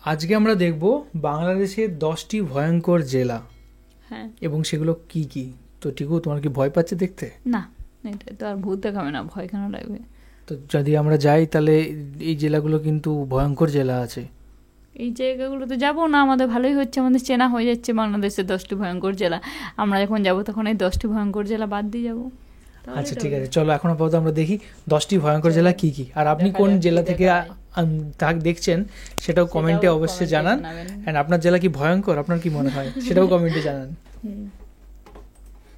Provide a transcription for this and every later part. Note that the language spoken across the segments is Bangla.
আজকে আমরা দেখব বাংলাদেশের 10টি ভয়ঙ্কর জেলা। হ্যাঁ। এবং সেগুলো কি কি। তো টিকু, তোমার কি ভয় পাচ্ছে দেখতে? না, এটা তো আর ভূত দেখাবে না, ভয় কেন লাগবে? তো যদি আমরা যাই তাহলে এই জেলাগুলো কিন্তু ভয়ঙ্কর জেলা আছে। এই জায়গাগুলোতে যাবো না, আমাদের ভালোই হচ্ছে, আমাদের চেনা হয়ে যাচ্ছে বাংলাদেশের 10টি ভয়ঙ্কর জেলা। আমরা যখন যাবো তখন এই 10টি ভয়ঙ্কর জেলা বাদ দিয়ে যাবো। আচ্ছা ঠিক আছে, চলো এখন আপাতত আমরা দেখি 10টি ভয়ঙ্কর জেলা কি কি। আর আপনি কোন জেলা থেকে দেখছেন সেটাও কমেন্টে অবশ্যই জানান। এন্ড আপনার জেলা কি ভয়ঙ্কর, আপনার কি মনে হয় সেটাও কমেন্টে জানান।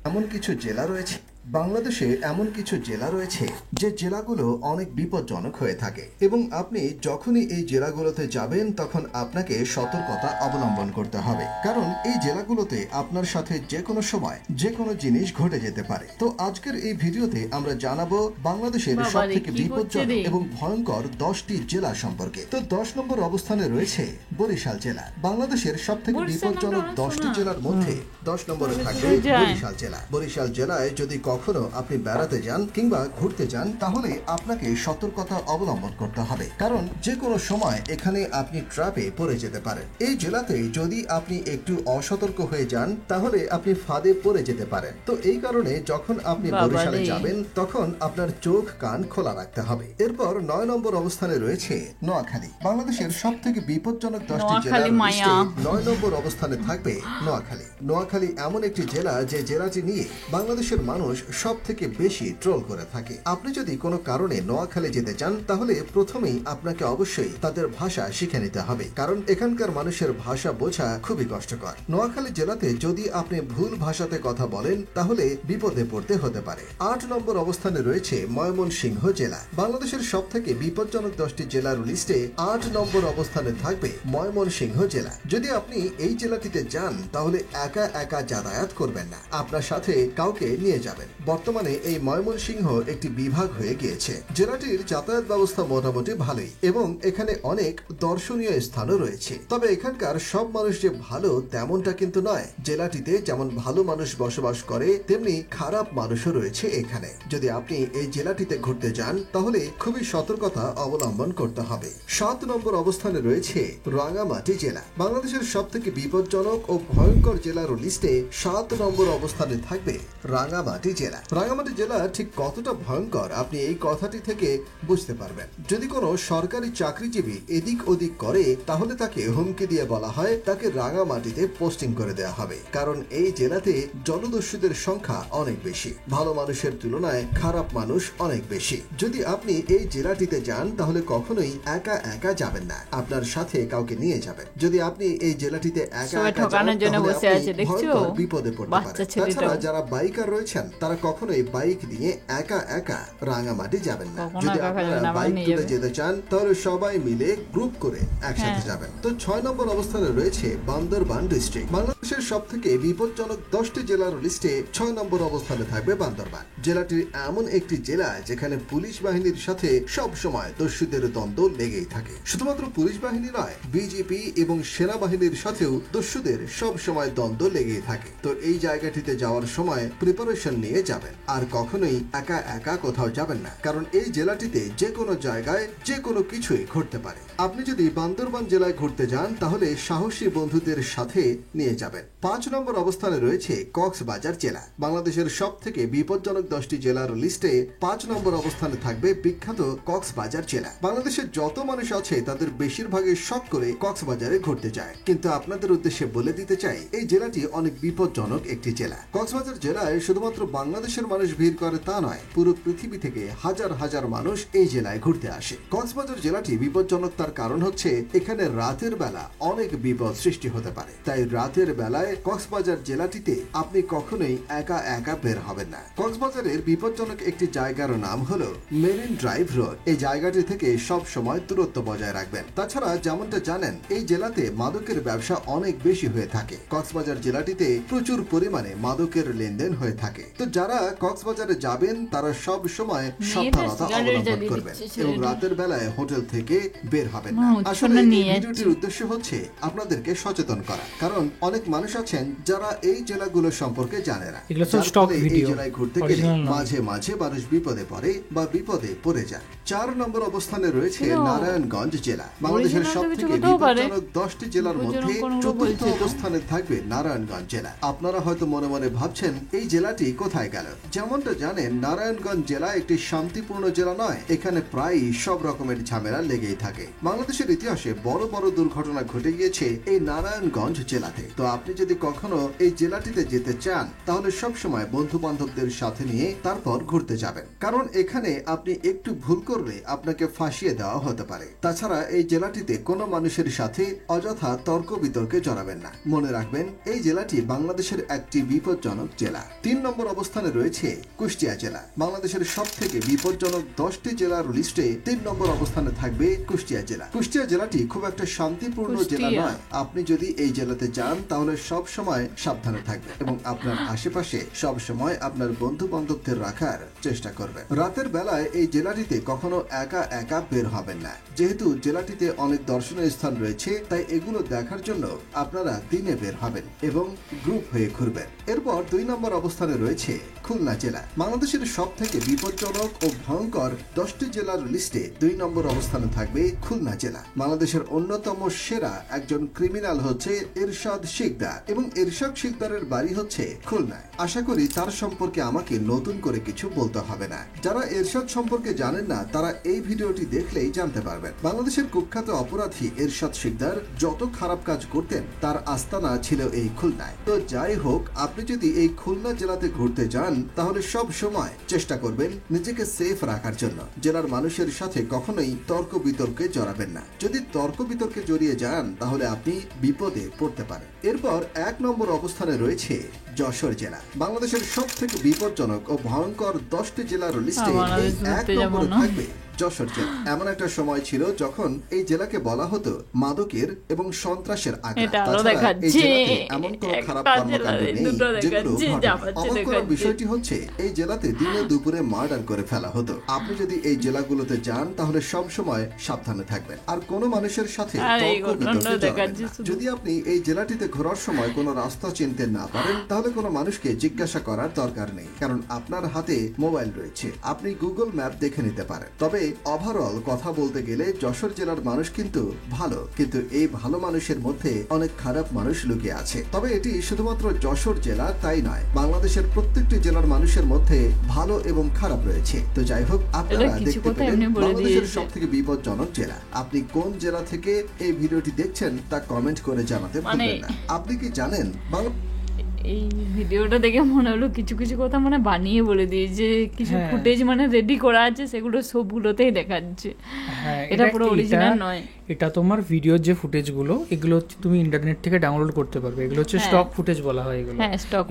এমন কিছু জেলা রয়েছে বাংলাদেশে, এমন কিছু জেলা রয়েছে যে জেলাগুলো অনেক বিপজ্জনক হয়ে থাকে এবং আপনি যখনই এই জেলাগুলোতে যাবেন তখন আপনাকে সতর্কতা অবলম্বন করতে হবে, কারণ এই জেলাগুলোতে আপনার সাথে যে কোনো সময় যে কোনো জিনিস ঘটে যেতে পারে। তো আজকের এই ভিডিওতে আমরা জানাবো বাংলাদেশের সবথেকে বিপজ্জনক এবং ভয়ঙ্কর 10টি জেলা সম্পর্কে। তো 10 নম্বর অবস্থানে রয়েছে বরিশাল জেলা। বাংলাদেশের সবথেকে বিপজ্জনক 10টি জেলার মধ্যে 10 নম্বরে থাকবে বরিশাল জেলা। বরিশাল জেলায় যদি কখনো আপনি বেড়াতে যান কিংবা ঘুরতে যান তাহলে আপনাকে সতর্কতা অবলম্বন করতে হবে, কারণ যে কোনো সময় এখানে আপনি ট্র্যাপে পড়ে যেতে পারেন। এই জেলাতে যদি আপনি একটু অসতর্ক হয়ে যান তাহলে আপনি ফাঁদে পড়ে যেতে পারেন। তো এই কারণে যখন আপনি বরিশালে যাবেন তখন আপনার চোখ কান খোলা রাখতে হবে। এরপর 9 নম্বর অবস্থানে রয়েছে নোয়াখালী। বাংলাদেশের সবথেকে বিপজ্জনক 10টি জেলার লিস্টে 9 নম্বর অবস্থানে থাকবে নোয়াখালী। নোয়াখালী এমন একটি জেলা যে জেলাটি নিয়ে বাংলাদেশের মানুষ সব থেকে বেশি ট্রোল করে থাকে। আপনি যদি কোনো কারণে নোয়াখালী যেতে চান তাহলে প্রথমেই আপনাকে অবশ্যই তাদের ভাষা শিখে নিতে হবে, কারণ এখানকার মানুষের ভাষা বোঝা খুবই কষ্টকর। নোয়াখালী জেলাতে যদি আপনি ভুল ভাষাতে কথা বলেন তাহলে বিপদে পড়তে হতে পারে। 8 নম্বর অবস্থানে রয়েছে ময়মনসিংহ জেলা। বাংলাদেশের সব থেকে বিপজ্জনক 10টি জেলার লিস্টে 8 নম্বর অবস্থানে থাকবে ময়মনসিংহ জেলা। যদি আপনি এই জেলাটিতে যান তাহলে একা একা যাতায়াত করবেন না, আপনার সাথে কাউকে নিয়ে যাবেন। বর্তমানে এই ময়মনসিংহ একটি বিভাগ হয়ে গিয়েছে। জেলাটির যাতায়াত ব্যবস্থা মোটামুটি ভালোই এবং এখানে অনেক দর্শনীয় স্থানও রয়েছে, তবে এখানকার সব মানুষ যে ভালো তেমনটা কিন্তু নয়। জেলাটিতে যেমন ভালো মানুষ বসবাস করে তেমনি খারাপ মানুষও রয়েছে এখানে। যদি আপনি এই জেলাটিতে ঘুরতে যান তাহলে খুবই সতর্কতা অবলম্বন করতে হবে। 7 নম্বর অবস্থানে রয়েছে রাঙ্গামাটি জেলা। বাংলাদেশের সব থেকে বিপজ্জনক ও ভয়ঙ্কর জেলার লিস্টে 7 নম্বর অবস্থানে থাকবে রাঙ্গামাটি জেলা। রাঙ্গামাটি জেলা ঠিক কতটা ভয়ঙ্কর আপনি এই কথাটি থেকে বুঝতে পারবেন। যদি কোনো সরকারি চাকরিজীবী এদিক ওদিক করে তাহলে তাকে হুমকি দিয়ে বলা হয় তাকে রাঙ্গামাটিতে পোস্টিং করে দেওয়া হবে, কারণ এই জেলাতে জনদস্যুদের সংখ্যা অনেক বেশি। ভালো মানুষের তুলনায় খারাপ মানুষ অনেক বেশি। যদি আপনি এই জেলাটিতে যান তাহলে কখনোই একা একা যাবেন না, আপনার সাথে কাউকে নিয়ে যাবেন। যদি আপনি এই জেলাটিতে একা একা যান তাহলে ভয়ঙ্কর বিপদে পড়তে পারেন। তাছাড়া যারা বাইকার রয়েছেন তারা কখনোই বাইক নিয়ে একা একা রাঙ্গামাটি যাবেন না। যদি আপনারা বাইক তুলে যেতে চান তাহলে সবাই মিলে গ্রুপ করে একসাথে যাবেন। তো 6 নম্বর অবস্থানে রয়েছে বান্দরবান ডিস্ট্রিক্ট। বাংলাদেশের সব থেকে বিপজ্জনক 10টি জেলার লিস্টে 6 নম্বর অবস্থানে থাকবে বান্দরবান। জেলাটি এমন একটি জেলা যেখানে পুলিশ বাহিনীর সাথে সব সময় দস্যুদের দ্বন্দ্ব লেগেই থাকে। শুধুমাত্র পুলিশ বাহিনী নয়, বিজেপি এবং সেনাবাহিনীর সাথেও দস্যুদের সব সময় দ্বন্দ্ব লেগেই থাকে। তো এই জায়গাটিতে যাওয়ার সময় প্রিপারেশন নিয়ে যাবেন, আর কখনোই একা একা কোথাও যাবেন না, কারণ এই জেলাটিতে যে কোনো জায়গায় যে কোনো কিছুই ঘটতে পারে। আপনি যদি বান্দরবান জেলায় ঘুরতে যান তাহলে সাহসী বন্ধুদের সাথে নিয়ে যাবেন। 5 নম্বর অবস্থানে রয়েছে কক্সবাজার জেলা। বাংলাদেশের সব থেকে বিপজ্জনক 10টি জেলার লিস্টে 5 নম্বর অবস্থানে থাকবে বিখ্যাত কক্সবাজার জেলা। বাংলাদেশের যত মানুষ আছে তাদের বেশিরভাগই শখ করে কক্সবাজারে ঘুরতে যায়, কিন্তু আপনাদের উদ্দেশ্যে বলে দিতে চাই এই জেলাটি অনেক বিপজ্জনক একটি জেলা। কক্সবাজার জেলায় শুধুমাত্র বাংলাদেশের মানুষ ভিড় করে তা নয়, পুরো পৃথিবী থেকে হাজার হাজার মানুষ এই জেলায় ঘুরতে আসে। কক্সবাজার জেলাটি বিপজ্জনক তার কারণ হচ্ছে এখানে রাতের বেলা অনেক বিপদ সৃষ্টি হতে পারে। তাই রাতের বেলায় কক্সবাজার জেলাটিতে আপনি কখনোই একা একা বের হবেন না। কক্সবাজারের বিপজ্জনক একটি জায়গার নাম হলো মেরিন ড্রাইভ রোড। এই জায়গাটি থেকে সব সময় দূরত্ব বজায় রাখবেন। তাছাড়া যেমনটা জানেন এই জেলাতে মাদকের ব্যবসা অনেক বেশি হয়ে থাকে। কক্সবাজার জেলাটিতে প্রচুর পরিমাণে মাদকের লেনদেন হয়ে থাকে। তো যারা কক্সবাজারে যাবেন তারা সব সময় সাবধানতা অবলম্বন করবেন এবং রাতের বেলায় হোটেল থেকে বের হবেন না। আসলে এই ভিডিওটির উদ্দেশ্য হচ্ছে আপনাদেরকে সচেতন করা, কারণ অনেক মানুষ আছেন যারা এই জেলাগুলো সম্পর্কে জানে না। এই জেলায় ঘুরতে গেলে মাঝে মাঝে মানুষ বিপদে পড়ে বা বিপদে পড়ে যায়। 4 নম্বর অবস্থানে রয়েছে নারায়ণগঞ্জ জেলা। বাংলাদেশের সবথেকে বিপজ্জনক 10টি জেলার মধ্যে 4র্থ অবস্থানে থাকবে নারায়ণগঞ্জ জেলা। আপনারা হয়তো মনে মনে ভাবছেন এই জেলাটি কোথায় গেল। যেমনটা জানেন, নারায়ণগঞ্জ জেলা একটি শান্তিপূর্ণ জেলা নয়। এখানে প্রায়ই সব রকমের ঝামেলা লেগেই থাকে। বাংলাদেশের ইতিহাসে বড় বড় দুর্ঘটনা ঘটে গিয়েছে এই নারায়ণগঞ্জ জেলাতে। তো আপনি যদি কখনো এই জেলাটিতে যেতে চান তাহলে সব সময় বন্ধু বান্ধবদের সাথে নিয়ে তারপর ঘুরতে যাবেন, কারণ এখানে আপনি একটু ভুল করলে আপনাকে ফাঁসিয়ে দেওয়া হতে পারে। তাছাড়া এই জেলাটিতে কোনো মানুষের সাথে অযথা তর্ক বিতর্কে জড়াবেন না। মনে রাখবেন, এই জেলাটি বাংলাদেশের একটি বিপজ্জনক জেলা। 3 নম্বর অবস্থানে রয়েছে কুষ্টিয়া জেলা। বাংলাদেশের সব থেকে বিপজ্জনক 10টি জেলার লিস্টে 3 নম্বর অবস্থানে থাকবে কুষ্টিয়া জেলা। কুষ্টিয়া জেলাটি খুব একটা শান্তিপূর্ণ জেলা নয়। আপনি যদি এই জেলাতে যান তাহলে সব সময় সাবধানে থাকবেন এবং আপনার আশেপাশে সব সময় আপনার বন্ধু বান্ধবদের রাখার চেষ্টা করবেন। রাতের বেলায় এই জেলাটিতে কখনো একা একা বের হবেন না। যেহেতু জেলাটিতে অনেক দর্শনীয় স্থান রয়েছে, তাই এগুলো দেখার জন্য আপনারা দিনে বের হবেন এবং গ্রুপ হয়ে ঘুরবেন। এরপর 2 নম্বর অবস্থানে রয়েছে খুলনা জেলা। বাংলাদেশের সব থেকে বিপজ্জনক ও ভয়ঙ্কর 10টি জেলার লিস্টে 2 নম্বর অবস্থানে থাকবে খুলনা জেলা। বাংলাদেশের অন্যতম সেরা একজন ক্রিমিনাল হচ্ছে এরশাদ শিকদার এবং এরশাদ শিকদারের বাড়ি হচ্ছে খুলনায়। আশা করি তার সম্পর্কে আমাকে নতুন করে কিছু বলতে হবে না। যারা এরশাদ সম্পর্কে জানেন না তারা এই ভিডিওটি দেখলেই জানতে পারবেন। বাংলাদেশের কুখ্যাত অপরাধী এরশাদ শিকদার যত খারাপ কাজ করতেন তার আস্তানা ছিল এই খুলনায়। তো যাই হোক, আপনি যদি এই খুলনা জেলাতে ঘুরতে যান তাহলে সব সময় চেষ্টা করবেন নিজেকে সেফ রাখার জন্য। জেলার মানুষের সাথে কখনোই তর্ক বিতর্কে জড়াবেন না। যদি তর্ক বিতর্কে জড়িয়ে যান তাহলে আপনি বিপদে পড়তে পারেন। এরপর 1 নম্বর অবস্থানে রয়েছে যশোর জেলা। বাংলাদেশের সব থেকে বিপজ্জনক ও ভয়ঙ্কর 10টি জেলার লিস্টে 1 নম্বরে থাকবে যশোর জেলা। এমন একটা সময় ছিল যখন এই জেলাকে বলা হতো মাদকের এবং সন্ত্রাসের আগ্রা। তাছাড়া এই জেলাতে এমন কোনো খারাপ কর্মকাণ্ড নেই যেগুলো ঘটে। অবাক করার বিষয়টি হচ্ছে এই জেলাতে দিনে দুপুরে মার্ডার করে ফেলা হতো। আপনি যদি এই জেলাগুলোতে যান তাহলে সব সময় সাবধানে থাকবেন আর কোনো মানুষের সাথে তর্ক বিতর্কে জড়াবেন না। যদি আপনি এই জেলাটিতে ঘোরার সময় কোনো রাস্তা চিনতে না পারেন তাহলে কোনো মানুষকে জিজ্ঞাসা করার দরকার নেই, কারণ আপনার হাতে মোবাইল রয়েছে। আপনি গুগল ম্যাপ দেখে নিতে পারেন। তবে ওভারঅল কথা বলতে গেলে যশোর জেলার মানুষ কিন্তু ভালো, কিন্তু এই ভালো মানুষের মধ্যে অনেক খারাপ মানুষ লুকিয়ে আছে। তবে এটি শুধুমাত্র যশোর জেলা তাই নয়, বাংলাদেশের প্রত্যেকটি জেলার মানুষের মধ্যে ভালো এবং খারাপ রয়েছে। তো যাই হোক, আপনারা দেখতে পেলেন বাংলাদেশের সব থেকে বিপজ্জনক জেলা। আপনি কোন জেলা থেকে এই ভিডিওটি দেখছেন তা কমেন্ট করে জানাতে ভুলবেন না। আপনি কি জানেন এই ভিডিওটা দেখে মনে হলো কিছু কিছু কথা মানে বানিয়ে বলে দিয়েছে, কিছু ফুটেজ মানে রেডি করা আছে সেগুলো সবগুলোতেই দেখাচ্ছে। এটা পুরো অরিজিনাল নয়। এটা তোমার ভিডিওর যে ফুটেজগুলো এগুলো তুমি ইন্টারনেট থেকে ডাউনলোড করতে পারবে। এগুলো হচ্ছে স্টক ফুটেজ বলা হয় এগুলো।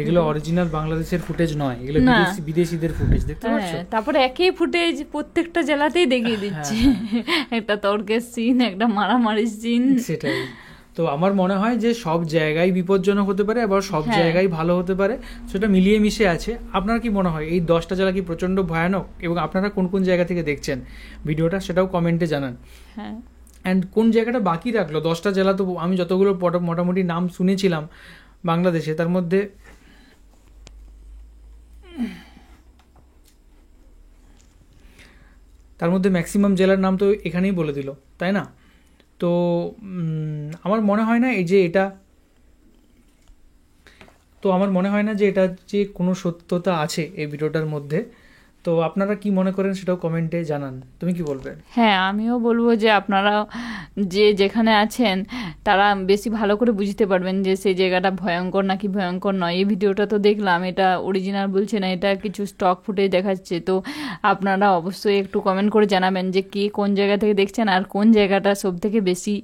এগুলো অরিজিনাল বাংলাদেশের ফুটেজ নয়, এগুলো বিদেশিদের ফুটেজ। দেখতে পাচ্ছ? তারপরে একই ফুটেজ প্রত্যেকটা জেলাতেই দেখিয়ে দিচ্ছে। একটা তর্কের সিন, একটা মারামারির সিন। সেটাই। তো আমার মনে হয় যে সব জায়গায় বিপজ্জনক হতে পারে, আবার সব জায়গায় ভালো হতে পারে, সেটা মিলিয়ে মিশে আছে। আপনার কি মনে হয় এই 10টা জেলা কি প্রচন্ড ভয়ানক, এবং আপনারা কোন কোন জায়গা থেকে দেখছেন ভিডিওটা সেটাও কমেন্টে জানান। অ্যান্ড কোন জায়গাটা বাকি রাখলো? 10টা জেলা তো আমি যতগুলো মোটামুটি নাম শুনেছিলাম বাংলাদেশে, তার মধ্যে ম্যাক্সিমাম জেলার নাম তো এখানেই বলে দিল, তাই না? তো আমার মনে হয় না যে এটা যে কোনো সত্যতা আছে এই ভিডিওটার মধ্যে। তো আপনারা কি মনে করেন সেটাও কমেন্টে জানান। তুমি কি বলবে? হ্যাঁ, আমিও বলবো যে আপনারা যে যেখানে আছেন তারা বেশি ভালো করে বুঝতে পারবেন যে সেই জায়গাটা ভয়ঙ্কর নাকি ভয়ঙ্কর নয়। এই ভিডিওটা তো দেখলাম, এটা অরিজিনাল বলছে না, এটা কিছু স্টক ফুটেজ দেখাচ্ছে। তো আপনারা অবশ্যই একটু কমেন্ট করে জানাবেন যে কে কোন জায়গা থেকে দেখছেন আর কোন জায়গাটা সব থেকে বেশি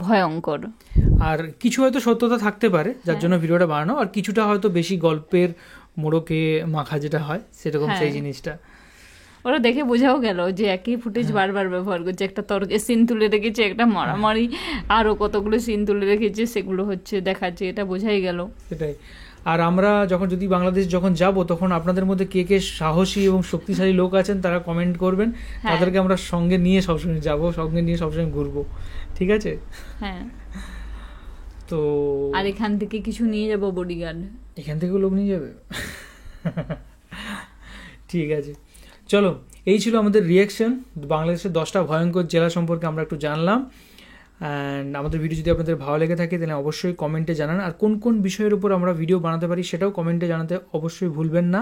ভয়ঙ্কর। আর কিছু হয়তো সত্যতা থাকতে পারে যার জন্য ভিডিওটা বানানো, আর কিছুটা হয়তো বেশি গল্পের মোড়কে মাখা যেটা হয় সেরকম সেই জিনিসটা। ওরা দেখে বোঝাও গেল যে একই ফুটেজ বারবার ব্যবহার করছে। একটা তর্কের সিন তুলে রেখেছে, একটা মারামারি, আরও কতগুলো সিন তুলে রেখেছে, সেগুলো হচ্ছে দেখাচ্ছে, এটা বোঝাই গেল। সেটাই। আর আমরা যখন যদি বাংলাদেশ যখন যাব তখন আপনাদের মধ্যে কে কে সাহসী এবং শক্তিশালী লোক আছেন তারা কমেন্ট করবেন, হ্যাঁ। তাদেরকে আমরা সঙ্গে নিয়ে সবসময় যাব, সঙ্গে নিয়ে সবসময় ঘুরবো, ঠিক আছে? হ্যাঁ, তো আর এখান থেকে কিছু নিয়ে যাব বডিগার্ড। এখান থেকেও লোক নিয়ে যাবে? ঠিক আছে, চলো, এই ছিল আমাদের রিয়াকশন বাংলাদেশের 10টা ভয়ঙ্কর জেলা সম্পর্কে আমরা একটু জানলাম। অ্যান্ড আমাদের ভিডিও যদি আপনাদের ভালো লেগে থাকে তাহলে অবশ্যই কমেন্টে জানান, আর কোন কোন বিষয়ের উপর আমরা ভিডিও বানাতে পারি সেটাও কমেন্টে জানাতে অবশ্যই ভুলবেন না।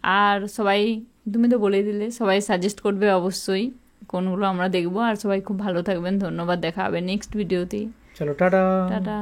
আর সবাই, তুমি তো বলে দিলে, সবাই সাজেস্ট করবে অবশ্যই কোনগুলো আমরা দেখবো। আর সবাই খুব ভালো থাকবেন, ধন্যবাদ, দেখা হবে নেক্সট ভিডিওতে। চলো, টাটা। টাটা।